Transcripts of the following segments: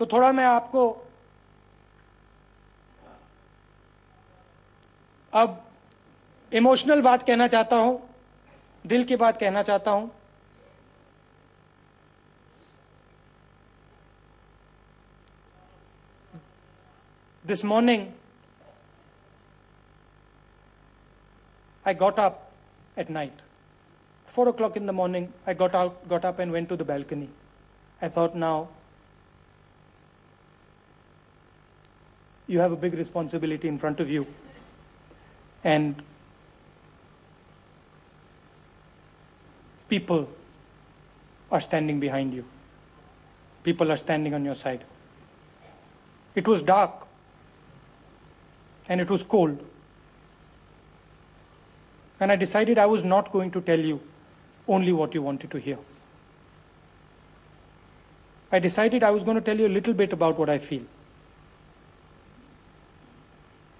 तो थोड़ा मैं आपको अब इमोशनल बात कहना चाहता हूं, दिल की बात कहना चाहता हूं। This morning, I got up at night. 4 o'clock in the morning, I got up and went to the balcony. I thought, now, you have a big responsibility in front of you. And people are standing behind you. People are standing on your side. It was dark and it was cold. And I decided I was not going to tell you only what you wanted to hear. I decided I was going to tell you a little bit about what I feel.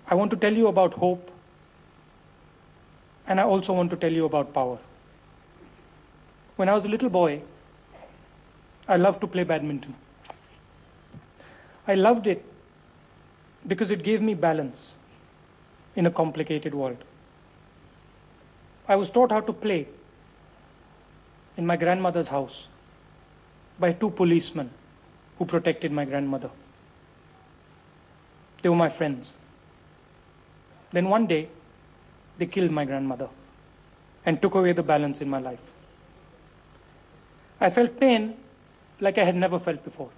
I want to tell you about hope, and I also want to tell you about power. When I was a little boy, I loved to play badminton. I loved it because it gave me balance in a complicated world. I was taught how to play in my grandmother's house by 2 policemen who protected my grandmother. They were my friends. Then one day, they killed my grandmother and took away the balance in my life. I felt pain like I had never felt before.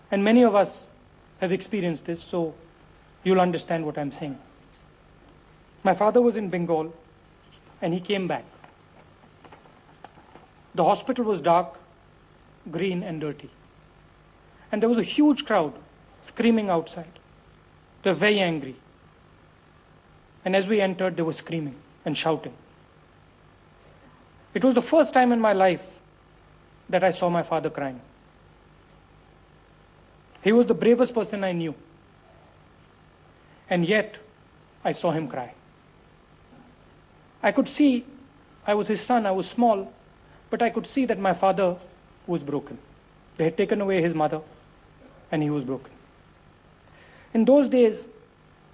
And many of us have experienced this, so you'll understand what I'm saying. My father was in Bengal and he came back. The hospital was dark, green and dirty. And there was a huge crowd screaming outside. They were very angry. And as we entered, they were screaming and shouting. It was the first time in my life that I saw my father crying. He was the bravest person I knew. And yet, I saw him cry. I could see, I was his son, I was small, but I could see that my father was broken. They had taken away his mother, and he was broken. In those days,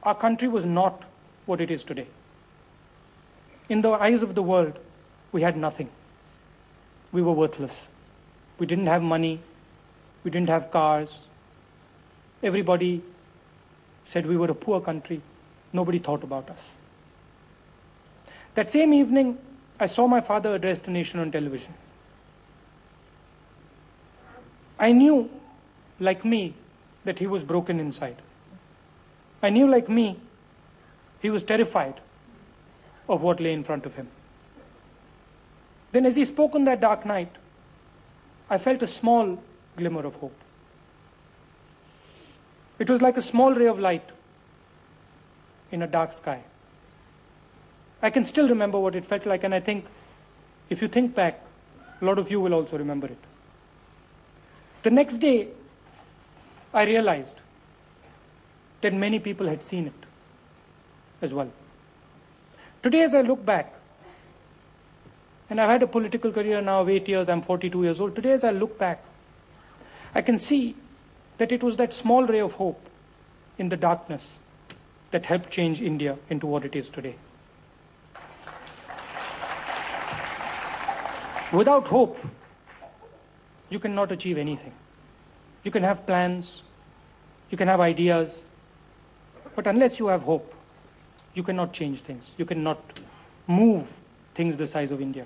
our country was not what it is today. In the eyes of the world, we had nothing. We were worthless. We didn't have money. We didn't have cars. Everybody said we were a poor country. Nobody thought about us. That same evening, I saw my father address the nation on television. I knew, like me, that he was broken inside. I knew, like me, he was terrified of what lay in front of him. Then as he spoke on that dark night, I felt a small glimmer of hope. It was like a small ray of light in a dark sky. I can still remember what it felt like, and I think if you think back, a lot of you will also remember it. The next day, I realized that many people had seen it as well. Today, as I look back, and I've had a political career now of 8 years, I'm 42 years old. Today, as I look back, I can see that it was that small ray of hope in the darkness that helped change India into what it is today. Without hope, you cannot achieve anything. You can have plans, you can have ideas, but unless you have hope, you cannot change things. You cannot move things the size of India.